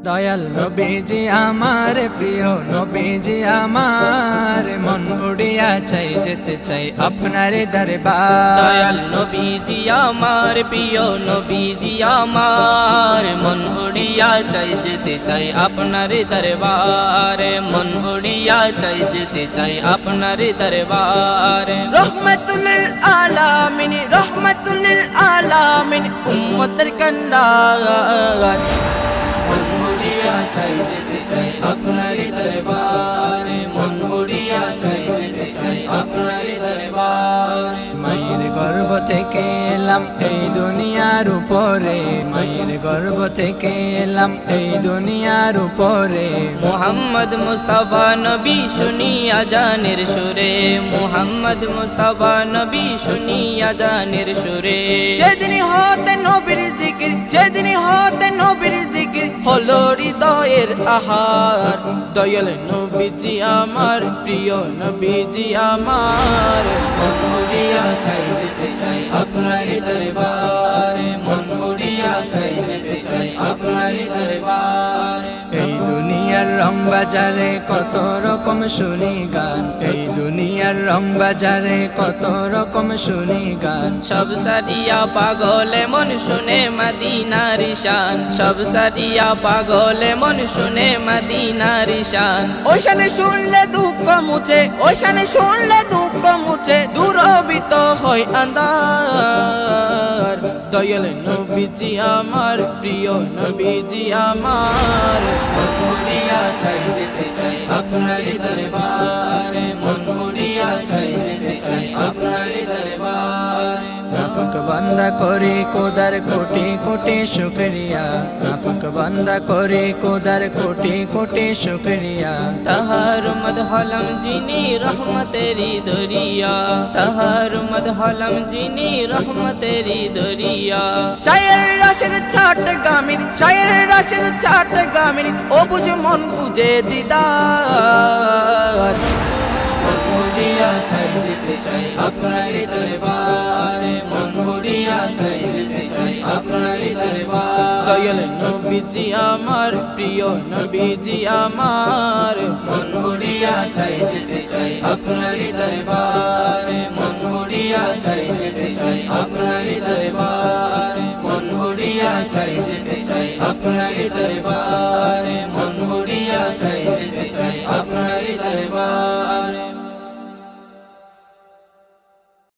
দয়াল নবীজি আমার প্রিয় নবীজি আমার, মন উড়িয়া চাই যেতে চাই আপনার দরবার। দয়াল নবীজি আমার প্রিয় নবীজি আমার, মন উড়িয়া চাই যেতে চাই আপনার দরবারে, মন উড়িয়া চাই যেতে চাই আপনার দরবারে। রহমাতুল আলামিন রহমাতুল আলামিন উম্মতের কন্যার, মন উড়িয়া চাই যেতে চাই আপনার দরবারে, মন উড়িয়া চাই যেতে চাই আপনার দরবারে। মায়ের গর্ভ থেকে এলাম এই দুনিয়ার উপরে, মায়ের গর্ভ থেকে এলাম এই দুনিয়ার উপরে। মোহাম্মদ মুস্তাফা নবী শুনি আজানের সুরে, মোহাম্মদ মুস্তাফা নবী শুনি আজানের সুরে। সেদিন হতে নবীর জিকির, সেদিন হতে নবীর জিকির হলো হৃদয়ের আহার। দয়াল নবীজি আমার প্রিয় নবীজি আমার, মন উড়িয়া চাই যেতে চাই আপনার দরবারে, মন উড়িয়া চাই যেতে চাই আপনার দরবারে। এই দুনিয়ার রং বাজারে কত রকম শুনি গান, এই দুনিয়ার রং বাজারে কত রকম শুনি গান। সব সারিয়া পাগলে মন শুনে মদিনার শান, সব সারিয়া পাগলে মন শুনে মদিনার শান। ওইখানে শুনলে দুঃখ মুছে, ওইখানে শুনলে দুঃখ মুছে, দূরবিত হয় আন্ধার। দয়াল নবীজি আমার প্রিয় নবীজি আমার, মন উড়িয়া চাই যেতে চাই আপনার দরবারে, মন উড়িয়া চাই যেতে চাই আপনার দরবারে। নাফক বান্দা করে কোদার কোটি কোটি শুকরিয়া, নাফক বান্দা করে কোদার কোটি কোটি শুকরিয়া। তাহার মদ হলম যিনি রহমতেরি দরিয়া, তাহার মদ হলম যিনি রহমতেরি দরিয়া। শায়ের রাশেদ ছাট গামিন, শায়ের রাশেদ ছাট গামিন, ও বুঝে মন বুঝে দিদার। মন উড়িয়া চাই যেতে চাই আপনার দরবারে, মন উড়িয়া চাই যেতে চাই আপনার দরবারে। দয়াল নবীজি আমার প্রিয় নবীজি আমার, মন উড়িয়া চাই যেতে চাই আপনার দরবারে, মন উড়িয়া চাই যেতে চাই আপনার দরবারে, মন উড়িয়া চাই যেতে চাই আপনার দরবারে।